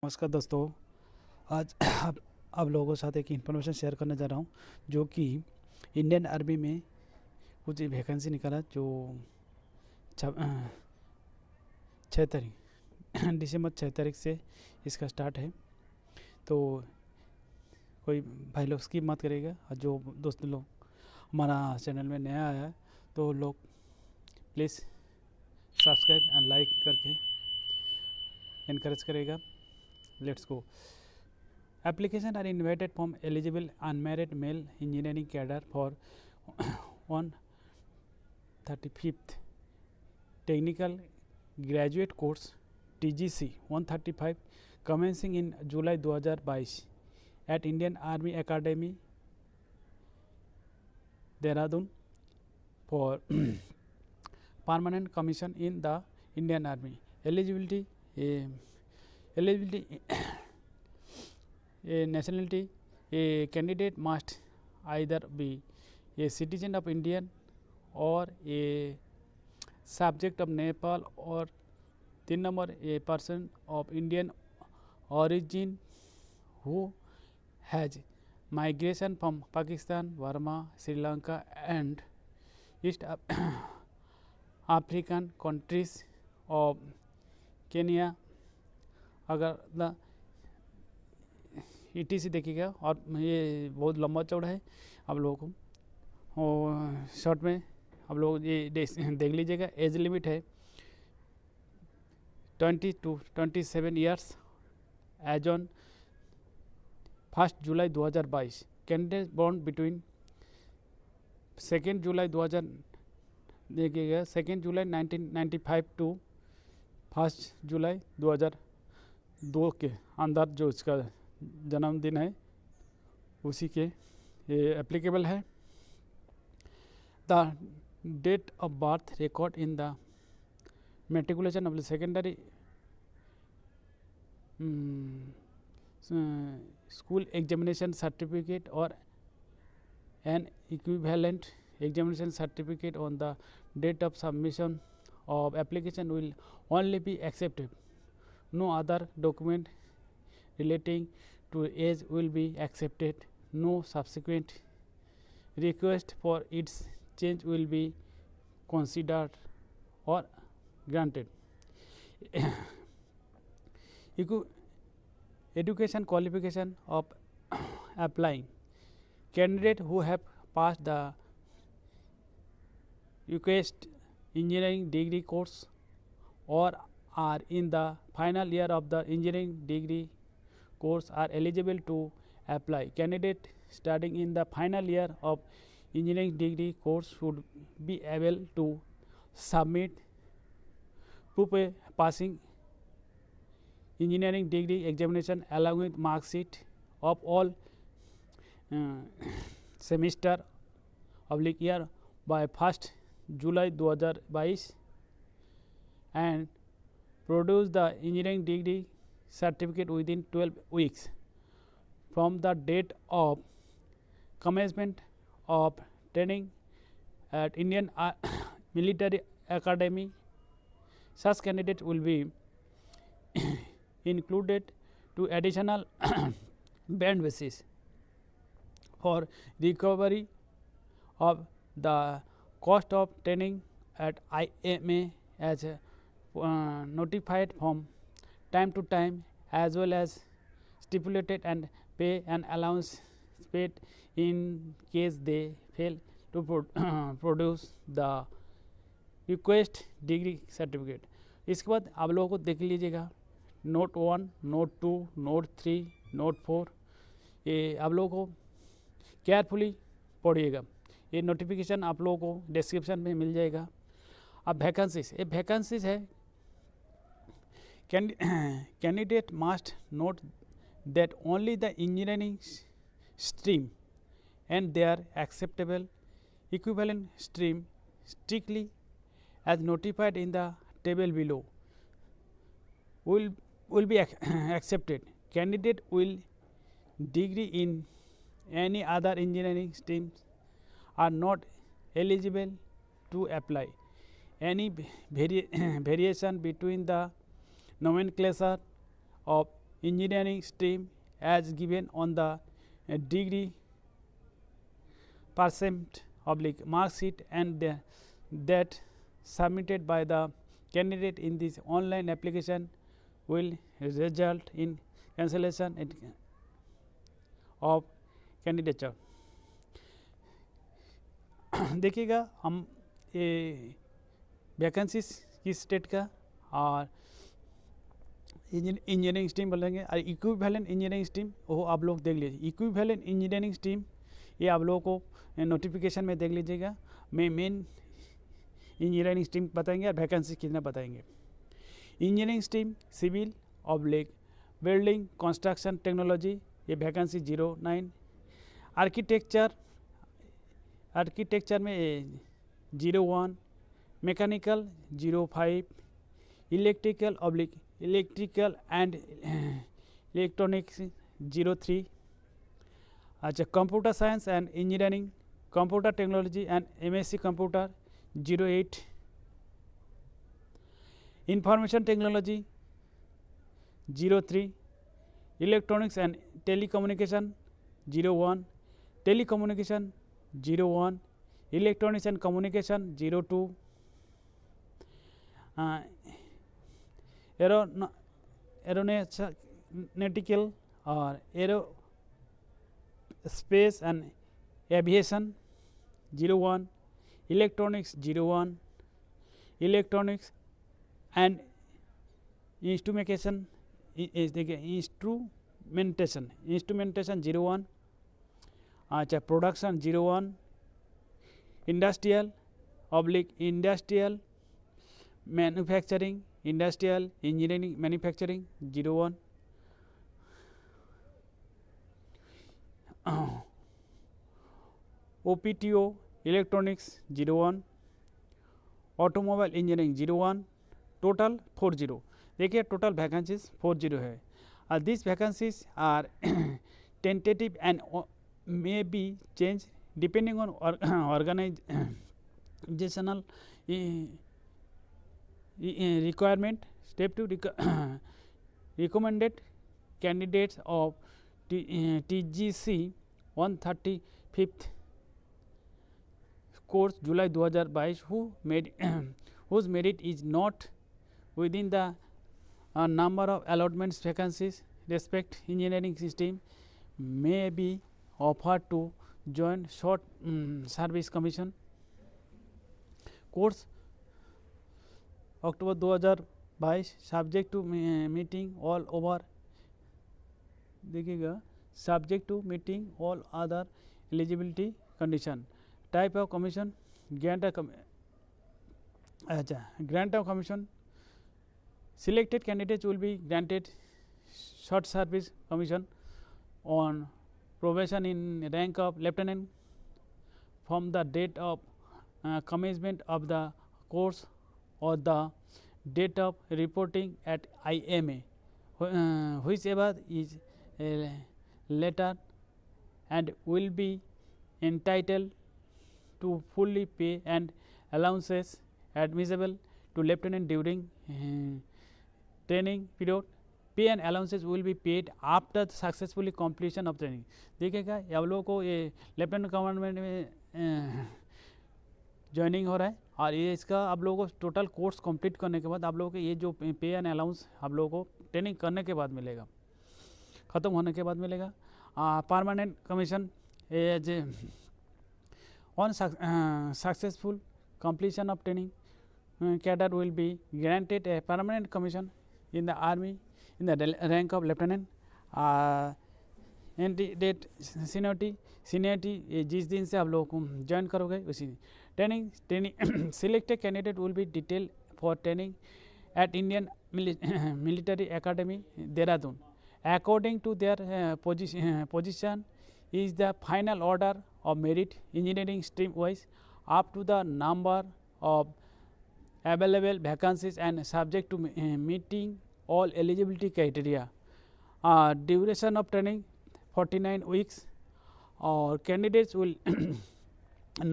नमस्कार दोस्तों। आज आप लोगों के साथ एक इन्फॉर्मेशन शेयर करने जा रहा हूँ, जो कि इंडियन आर्मी में कुछ वैकेंसी निकाला जो 6 तारीख दिसंबर 6 तारीख से इसका स्टार्ट है। तो कोई भाई लोग स्किप मत करेगा, और जो दोस्त लोग हमारा चैनल में नया आया है तो लोग प्लीज़ सब्सक्राइब एंड लाइक करके इनकरेज करेगा। Let's go. Applications are invited from eligible unmarried male engineering cadre for 135th Technical Graduate Course TGC 135 commencing in July 2022 at Indian Army Academy, Dehradun for permanent commission in the Indian Army. Eligibility A nationality: a candidate must either be a citizen of Indian or a subject of Nepal, or 3 number a person of Indian origin who has migration from Pakistan, Burma, Sri Lanka and East African countries of Kenya. अगर the ETC देखिएगा, और ये बहुत लंबा चौड़ा है, आप लोगों को और शॉर्ट में आप लोग ये देख लीजिएगा। एज लिमिट है 20 to 27 years as on 1 July 2022। Candidate born between 2 July 2000 देखिएगा 2 जुलाई 1995 टू 1 जुलाई 2002 के अंदर जो इसका जन्मदिन है उसी के ये एप्लीकेबल है। The date of birth record in the matriculation of the secondary school examination certificate और an equivalent examination certificate on the date of submission of application will only be accepted. No other document relating to age will be accepted. No subsequent request for its change will be considered or granted. Education qualification of applying: candidate who have passed the request engineering degree course or are in the final year of the engineering degree course are eligible to apply. Candidate studying in the final year of engineering degree course should be able to submit proof of passing engineering degree examination along with mark sheet of all semester / year by 1 July 2022 and produce the engineering degree certificate within 12 weeks from the date of commencement of training at Indian Military Academy. Such candidates will be included to additional band basis for recovery of the cost of training at IMA as notified from time to time, as well as stipulated and pay an allowance paid in case they fail to produce the request degree certificate. इसके बाद आप लोगों को देख लीजिएगा note 1, note 2, note 3, note 4, ये आप लोगों को केयरफुली पढ़िएगा। ये नोटिफिकेशन आप लोगों को डिस्क्रिप्शन में मिल जाएगा। अब वैकेंसीज, ये वैकेंसीज है। Candidate must note that only the engineering stream and their acceptable equivalent stream strictly as notified in the table below will be accepted. Candidate will degree in any other engineering streams are not eligible to apply. Any variation between the nomenclature of engineering stream as given on the degree percent oblique mark sheet and that submitted by the candidate in this online application will result in cancellation of candidature. देखिएगा हम ये vacancies किस state का और engineering stream बोलेंगे और equivalent engineering stream वो आप लोग देख लीजिए. इक्विवेलेंट इंजीनियरिंग स्ट्रीम ये आप लोगों को नोटिफिकेशन में देख लीजिएगा. मैं मेन इंजीनियरिंग स्ट्रीम बताएंगे और वैकेंसी कितना बताएंगे. Engineering stream civil oblique building construction technology ये वैकेंसी 09. आर्किटेक्चर में 01, mechanical 05, electrical oblique electrical and electronics 03. अच्छा, computer science and engineering computer technology and MSc computer 08, information technology 03, electronics and telecommunication 01, telecommunication 01, electronics and communication 02, aeronautical और aerospace and aviation 01, electronics 01, electronics and instrumentation 01. अच्छा, production 01, industrial oblique industrial manufacturing industrial engineering manufacturing 01. OPTO electronics 01, automobile engineering 01, total 40. देखिए total vacancies 40 है. This vacancies are tentative and may be changed depending on organizational requirement. Step 2, recommended candidates of TGC 135th course July 2022 whose merit is not within the number of allotments vacancies respect engineering system may be offered to join short service commission course October 2022 subject to meeting all over. देखिएगा subject to meeting all other eligibility condition. Type of commission grant of commission. Selected candidates will be granted short service commission on probation in rank of lieutenant from the date of commencement of the course or the date of reporting at IMA, whichever is later, and will be entitled to fully pay and allowances admissible to lieutenant during training period. Pay and allowances will be paid after the successfully completion of training. देखिएगा आप लोगों को ये lieutenant commandment में joining हो रहा है और ये इसका आप लोगों को टोटल कोर्स कंप्लीट करने के बाद आप लोगों को ये जो पे एंड अलाउंस आप लोगों को ट्रेनिंग करने के बाद मिलेगा, ख़त्म होने के बाद मिलेगा. Permanent commission as on successful completion of training cadre will be granted a permanent commission in the army in the rank of lieutenant. Date seniority जिस दिन से आप लोग ज्वाइन करोगे उसी training selected candidate will be detail for training at Indian military academy Dehradun according to their position is the final order of merit engineering stream wise up to the number of available vacancies and subject to meeting all eligibility criteria. Duration of training 49 weeks or candidates will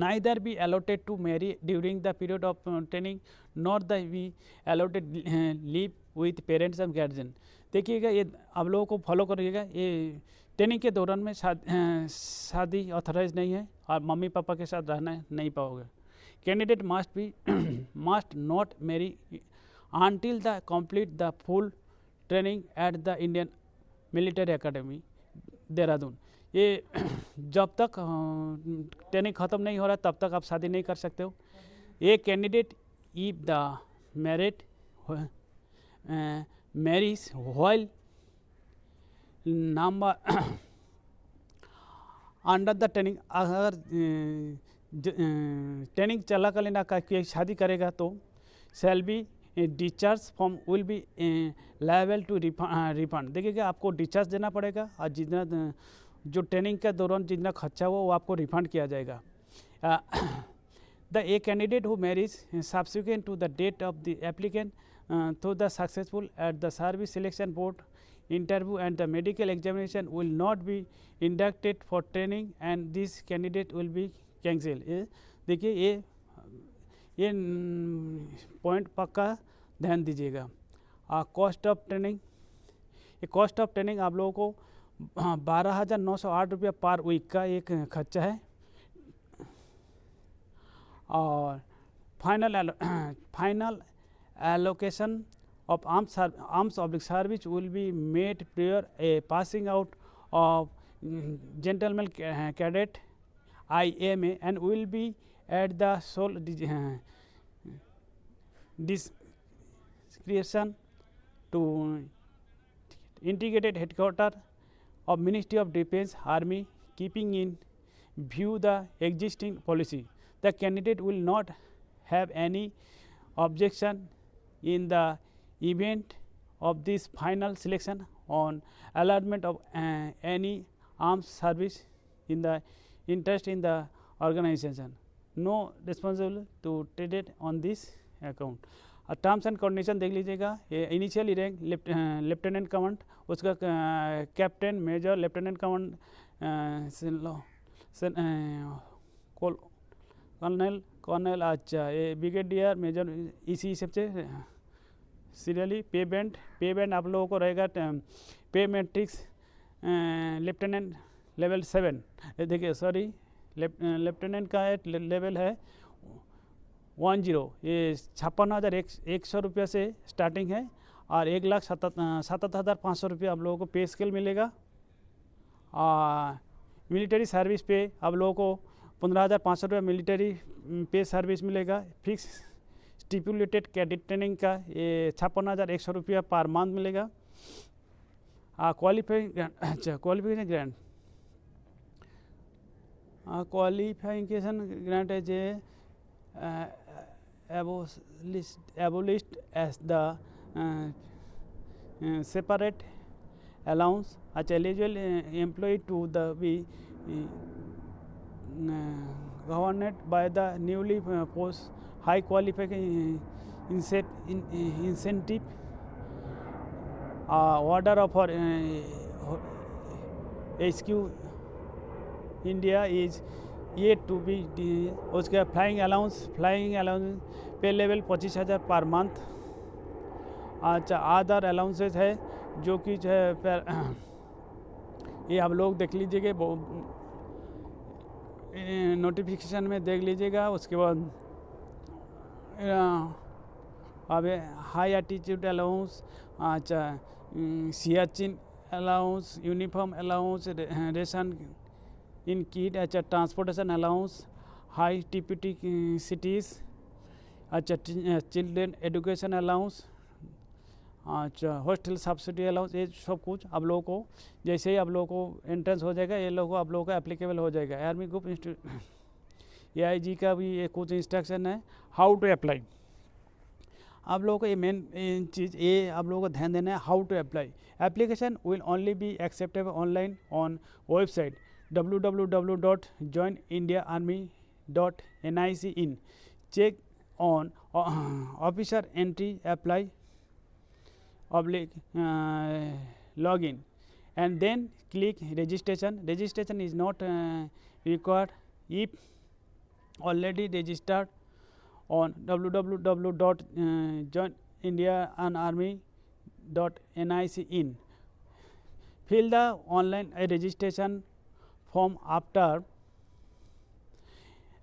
neither be allotted to marry during the period of training nor the be allotted leave with parents and guardian. देखिएगा, ये आप लोगों को follow करिएगा। ये training के दौरान में शादी ऑथराइज नहीं है और मम्मी पापा के साथ रहना नहीं पाओगे। Candidate must not marry until the complete the full training at the Indian Military Academy Dehradun. ये जब तक ट्रेनिंग ख़त्म नहीं हो रहा तब तक आप शादी नहीं कर सकते हो। A candidate if the married marriage while number under the training, अगर ट्रेनिंग चलाकालीन कोई शादी करेगा तो shall be discharge from will be liable to refund. देखिएगा, आपको डिस्चार्ज देना पड़ेगा और जितना जो ट्रेनिंग के दौरान जितना खर्चा हुआ वो आपको रिफंड किया जाएगा। The a candidate who marriage subsequent to the date of the applicant through the successful at the service selection board interview and the medical examination will not be inducted for training and this candidate will be cancelled। देखिए, ये point पक्का ध्यान दीजिएगा। Cost of training, ये cost of training आप लोगों को 12,908 रुपया पर वीक का एक खर्चा है। और final allocation of arms of service will be made prior a passing out of gentleman cadet IMA and will be at the sole discretion to integrated headquarters of Ministry of Defence Army, keeping in view the existing policy. The candidate will not have any objection in the event of this final selection on allotment of any armed service in the interest in the organization. No responsible to trade on this account. Terms and condition देख लीजिएगा। Initial rank lieutenant command, उसका captain, major, lieutenant command, colonel, अच्छा ये brigadier, major, इसी हिसाब से serially. पे band आप लोगों को रहेगा पे मैट्रिक्स लेफ्टिनेंट लेवल 7। देखिए सॉरी, लेफ्टिनेंट का लेवल है 10। ये 56,100 रुपये से स्टार्टिंग है और 1,77,500 रुपये आप लोगों को पे स्केल मिलेगा। मिलिट्री सर्विस पे आप लोगों को 15,500 रुपये मिलिट्री पे सर्विस मिलेगा। फिक्स स्टिपुलेटेड कैडेट ट्रेनिंग का ये 56,100 रुपया पर मंथ मिलेगा। क्वालिफिकेशन ग्रांट, क्वालिफिकेशन ग्रांट है जे abolished as the separate allowance as eligible employee to the be governed by the newly post high qualification incentive order of HQ India is yet to be। उसका flying allowance पे level 25,000 per month. अच्छा, other allowances है जो कि जो है ये आप लोग देख लीजिएगा, नोटिफिकेशन में देख लीजिएगा। उसके बाद अब हाई एटीट्यूड अलाउंस, अच्छा Siachen allowance, uniform allowance, ration in kit, अच्छा transportation allowance, high TPT cities, अच्छा चिल्ड्रेन एजुकेशन अलाउंस, अच्छा हॉस्टल सब्सिडी अलाउंस। ये सब कुछ आप लोगों को जैसे ही आप लोगों को एंट्रेंस हो जाएगा ये लोगो आप लोगों का एप्लीकेबल हो जाएगा। आर्मी ग्रुप AIG का भी ये कुछ इंस्ट्रक्शन है हाउ टू अप्लाई। आप लोगों को ये मेन चीज़ ये आप लोगों को ध्यान देना है, how to apply. Application will only be acceptable online on website www.joinindiaarmy.nic.in। check on officer entry, apply login and then click registration. Registration is not required if already registered on www.joinindiaarmy .nic in. Fill the online registration form after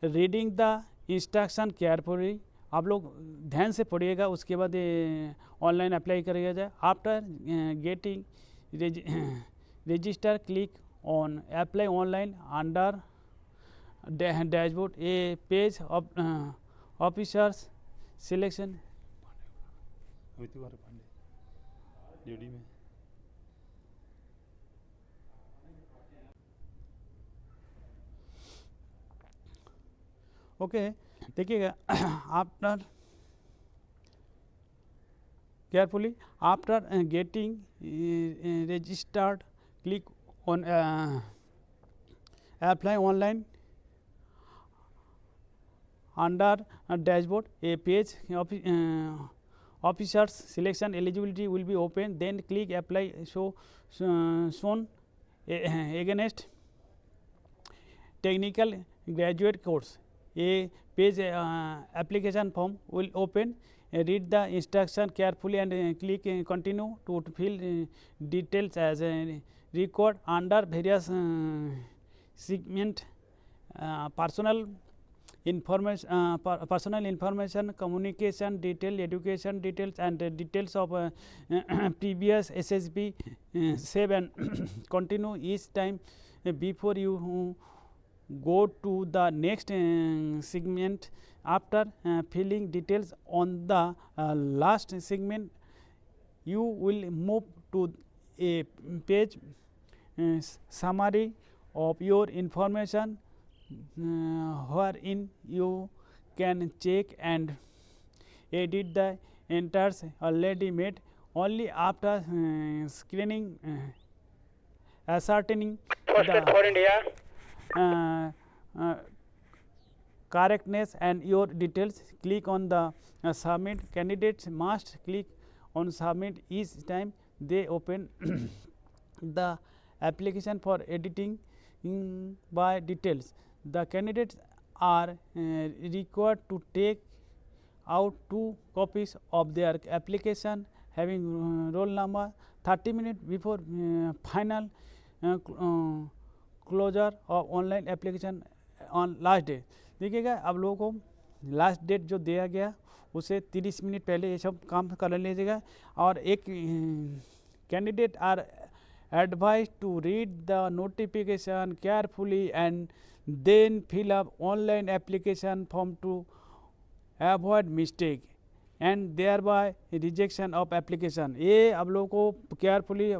reading the instruction carefully. आप लोग ध्यान से पढ़िएगा, उसके बाद online apply करेगा जाए. After getting register click on apply online under dashboard. A page of officers selection में ओके. देखिएगा after carefully after getting registered click on apply online under dashboard. A page officers selection eligibility will be open, then click apply. So shown against technical graduate course. A page application form will open. Read the instruction carefully and click continue to fill details as record under various segment. Personal information, communication detail, education details, and details of previous SSB. Save and continue each time before you go to the next segment. After filling details on the last segment, you will move to a page summary of your information, wherein you can check and edit the entries already made. Only after screening ascertaining the correctness and your details, click on the submit. Candidates must click on submit each time they open the application for editing by details. The candidates are required to take out 2 copies of their application having roll number 30 minutes before final closure of online application on last day. देखिएगा अब लोगों को last date जो दिया गया उसे 30 minute पहले ये सब काम कर लीजिएगा. और एक candidate are advise to read the notification carefully and then fill up online application form to avoid mistake and thereby rejection of application. ये अब लोगों को केयरफुली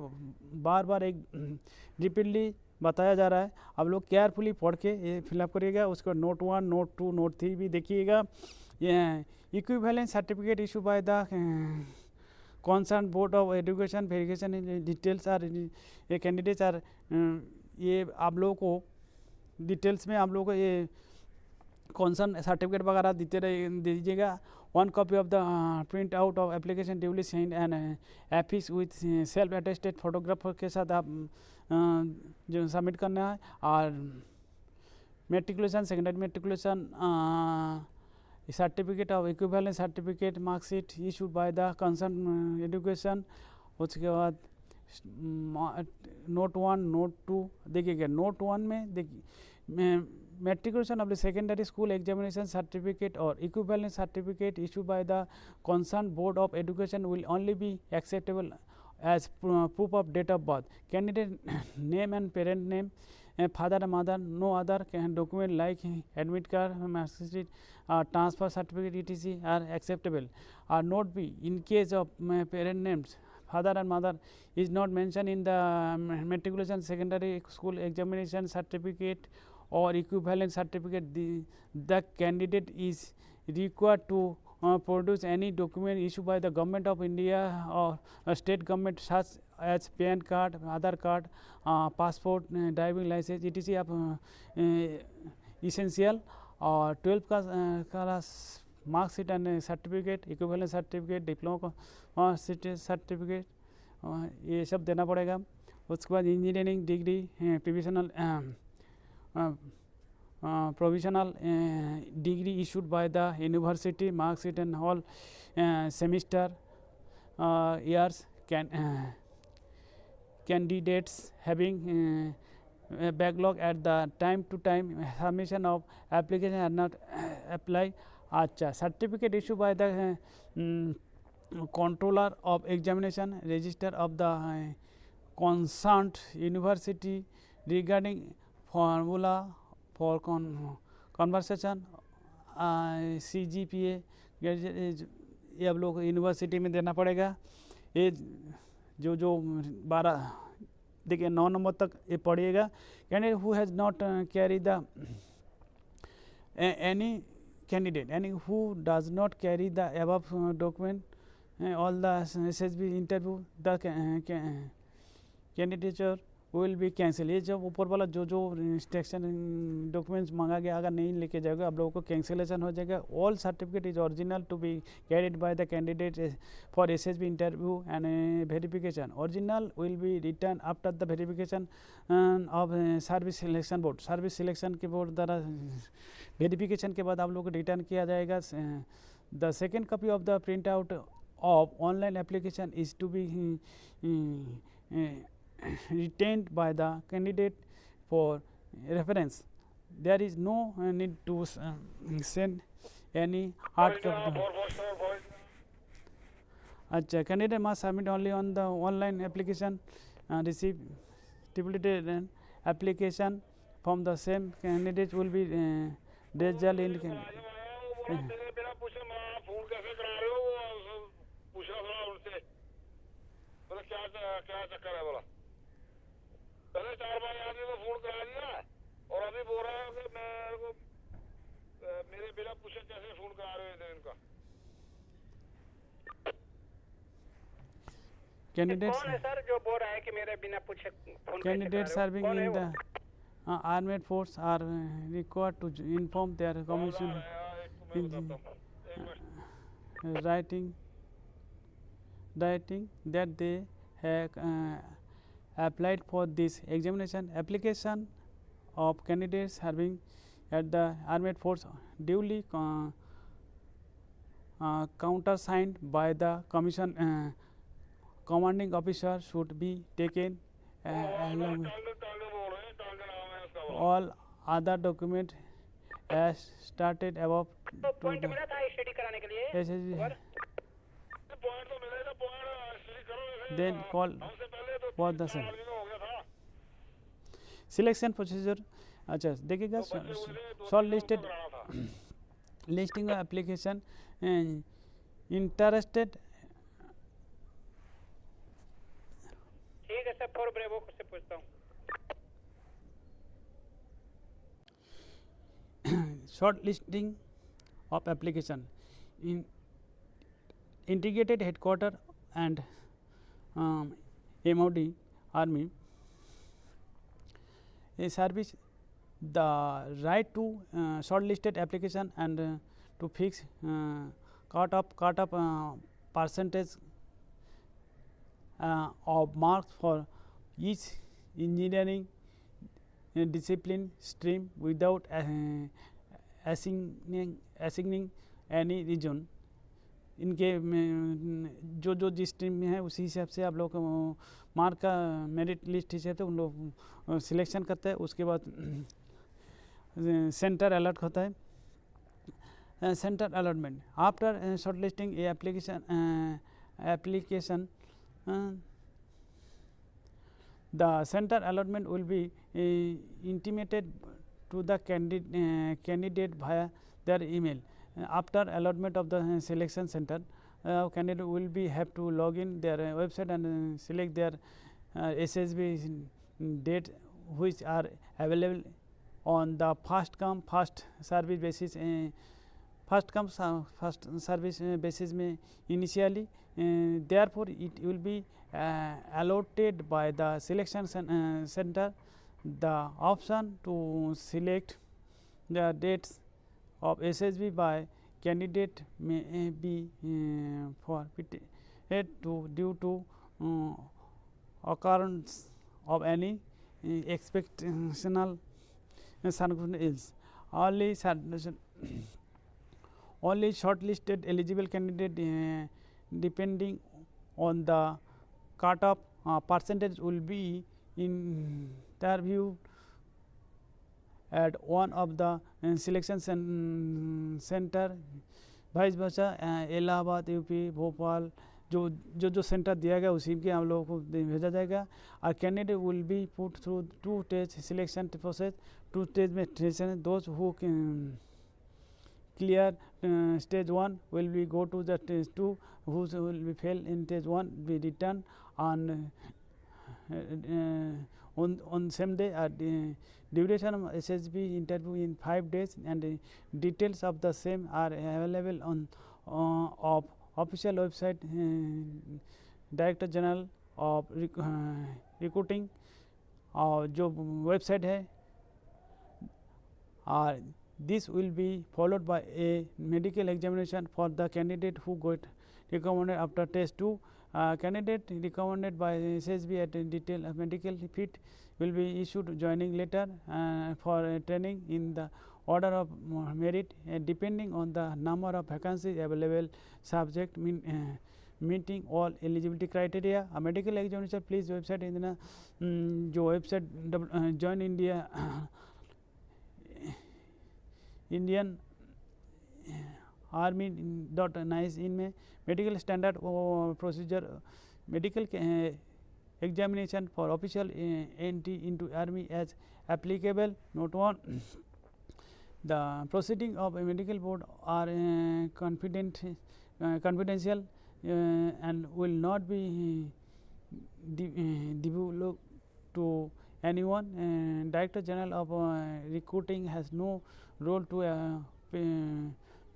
बार बार एक रिपीटली बताया जा रहा है. अब लोग केयरफुली पढ़ के ये फिलअप करिएगा. उसके बाद नोट 1, नोट 2, नोट 3 भी देखिएगा. ये equivalence certificate issue by the concern board of education verification details are ये कैंडिडेट्स आर. ये आप लोगों को डिटेल्स में आप लोगों को ये कंसर्न सर्टिफिकेट वगैरह देते दीजिएगा. 1 copy of the print out of application duly signed and affix with self attested photographer के साथ आप जो सबमिट करना है. और matriculation, secondary matriculation certificate of equivalence certificate marksheet issued by the concern education. उसके बाद नोट 1, नोट 2 देखिएगा. नोट 1 में देखिए matriculation of the secondary school examination certificate or equivalent certificate issued by the concerned board of education will only be acceptable as proof of date of birth. Candidate name and parent name, father and mother, no other document like admit card, marksheet, transfer certificate etc. are acceptable. Note B, in case of parent names father and mother is not mentioned in the matriculation secondary school examination certificate or equivalent certificate, the candidate is required to produce any document issued by the government of India or state government such as PAN card, Aadhaar card, passport, driving license etc. आप essential. और 12th का marksheet and certificate, equivalent certificate, diploma certificate ये सब देना पड़ेगा. उसके बाद engineering degree, provisional degree issued by the university, marksheet and all semester years. candidates having a backlog at the time to time submission of application are not apply. अच्छा, certificate issued by the controller of examination register of the concerned university regarding formula for conversation CGPA ये अब लोग university में देना पड़ेगा। ये जो 12 देखिए 9 नंबर तक ये पढ़िएगा। Candidate who has not carry the any candidate who does not carry the above document all the SSB interview the candidature will be cancel। ये जब ऊपर वाला जो इंस्ट्रक्शन डॉक्यूमेंट्स मांगा गया अगर नहीं लेके जाएगा आप लोगों को कैंसिलेशन हो जाएगा। All certificate is original to be carried by the candidate for SSB interview and verification. Original will be return after the verification of service selection board. Service selection के बोर्ड द्वारा वेरिफिकेशन के बाद आप लोगों को return किया जाएगा। The second copy of the print out of online application is to be retained by the candidate for reference. There is no need to send any hard copy. अच्छा, candidate must submit only on the online application receive stipulated application from the same candidate will be result in क्या चक्कर है बोला। पहले 4 बार आदमी को phone करा दिया और अभी बोल रहा है कि मेरे को मेरे बिना पूछे कैसे फोन करा रहे हैं इनका। कैंडिडेट कौन है सर जो बोल रहा है कि मेरे बिना पूछे phone candidate serving in the armed force are required to inform their commission writing that they have applied for this examination. Application of candidates serving at the armed force duly countersigned by the commission commanding officer should be taken along with all other documents as started above to point the मिला था study कराने के लिए SSB point तो मिलेगा point study करो then call हमसे पहले तो for the same आदमी हो गया था। selection procedure। अच्छा देखिएगा short listed listing of application interested. ठीक है सर फॉर ब्रेवो से पूछता हूँ। shortlisting of application in integrated headquarter and MOD army a service the right to shortlisted application and to fix cut up percentage of marks for each engineering discipline stream without assigning any region। इनके जो जिस stream में है उसी हिसाब से आप लोग मार्क का मेरिट लिस्ट हिसाब से उन लोग सिलेक्शन करते हैं। उसके बाद सेंटर अलर्ट होता है। Centre allotment after shortlisting A application the center allotment will be intimated to the candidate via their email. After allotment of the selection center, candidate will be have to log in their website and select their SSB date which are available on the first come first service basis। first come first service basis में initially therefore it will be allotted by the selection center the option to select the dates of SSB by candidate may be forfeited due to occurrence of any exceptional circumstances। Only shortlisted eligible candidate depending on the cut-off percentage will be interviewed at one of the selection center, vice versa Allahabad UP Bhopal जो centre दिया गया उसी के हम लोगों को भेजा जाएगा. और candidate will be put through 2 stage selection process. 2 stage में selection. Those who clear stage 1 will be go to the stage 2, who will be fail in stage 1 be returned on same day. Duration of SSB interview in 5 days, and details of the same are available on of official website Director General of Recruiting जो website है. This will be followed by a medical examination for the candidate who got recommended after test 2. Candidate recommended by SSB at detail medical fit will be issued joining letter for training in the order of merit depending on the number of vacancies available, subject meeting all eligibility criteria. A medical examination please website in जो website join India Indian Army.nice इनमें medical standard procedure medical examination for official entry into army as applicable. Note 1, the proceeding of a medical board are confidential and will not be divulged to anyone. Director General of Recruiting has no role to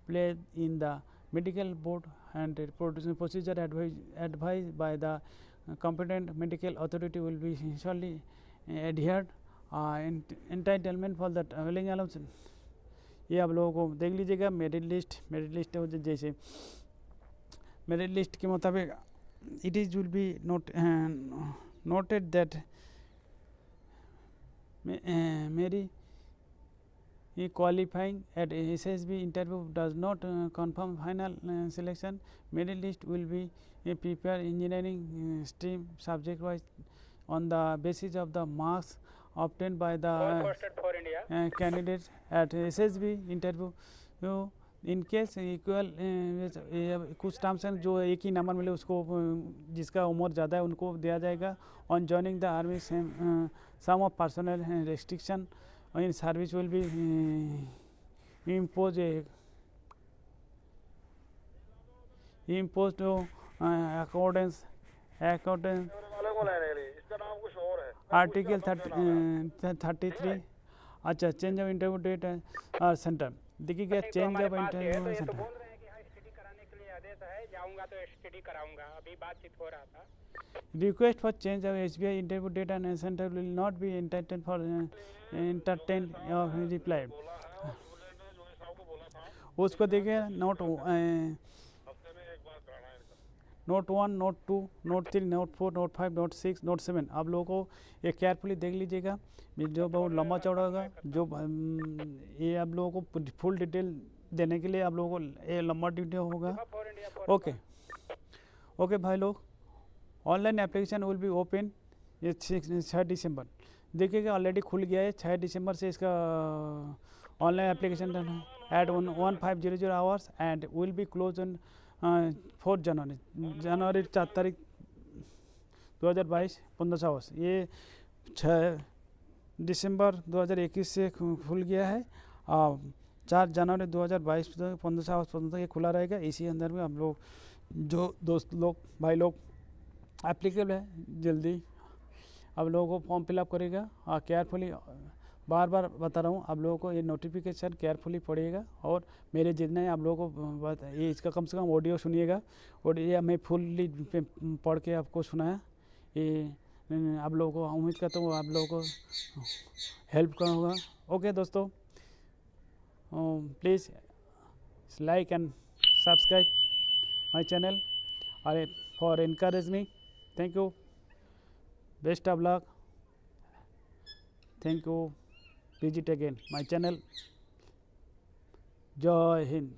play in the medical board, and procedure advised by the competent medical authority will be surely adhered. Entitlement for the traveling allowance ये आप लोगों को देख लीजिएगा. Merit list जैसे merit list के मुताबिक it is will be noted that Mary qualifying at SSB interview does not confirm final selection. Merit list will be prepared engineering stream subject wise on the basis of the marks obtained by the candidates at SSB interview. In case equal कुछ terms हैं जो एक ही number मिले उसको जिसका उम्र ज़्यादा है उनको दिया जाएगा. On joining the army some of personnel restriction in service will be imposed accordance article 33. अच्छा चेंज ऑफ इंटरव्यू डेट और सेंटर देखिएगा. Change of interview centre request for change of SBI interview date and center will not be entitled for entertained or replied. उसको देखिए note 1, note 2, note 3, note 4, note 5, note 6, note 7 आप लोगों को ये carefully देख लीजिएगा. जो बहुत लंबा चौड़ा होगा जो ये आप लोगों को फुल डिटेल देने के लिए आप लोगों को ये लंबा डिटेल होगा. ओके भाई लोग, online application will be open ये 6 दिसंबर. देखिएगा ऑलरेडी खुल गया है. 6 दिसंबर से इसका online application at 1500 hours and will be close on 4 जनवरी 4 तारीख 2022 1500 आवर्स. ये 6 दिसंबर 2021 से खुल गया है. 4 जनवरी 2022 1500 आवर्स तक ये खुला रहेगा. इसी अंदर में हम लोग जो दोस्त लोग भाई लोग एप्लीकेबल है जल्दी आप लोगों को फॉर्म फिलअप करेगा. और केयरफुली बार बार बता रहा हूँ आप लोगों को ये नोटिफिकेशन केयरफुली पढ़िएगा. और मेरे जितने आप लोगों को ये इसका कम से कम ऑडियो सुनिएगा. ऑडियो मैं फुल्ली पढ़ के आपको सुनाया. ये आप लोगों को उम्मीद करता हूँ आप लोगों को हेल्प का होगा. ओके दोस्तों, please like and subscribe my channel और for encourage me. Thank you. Best of luck. Thank you. Visit again my channel. Jai Hind.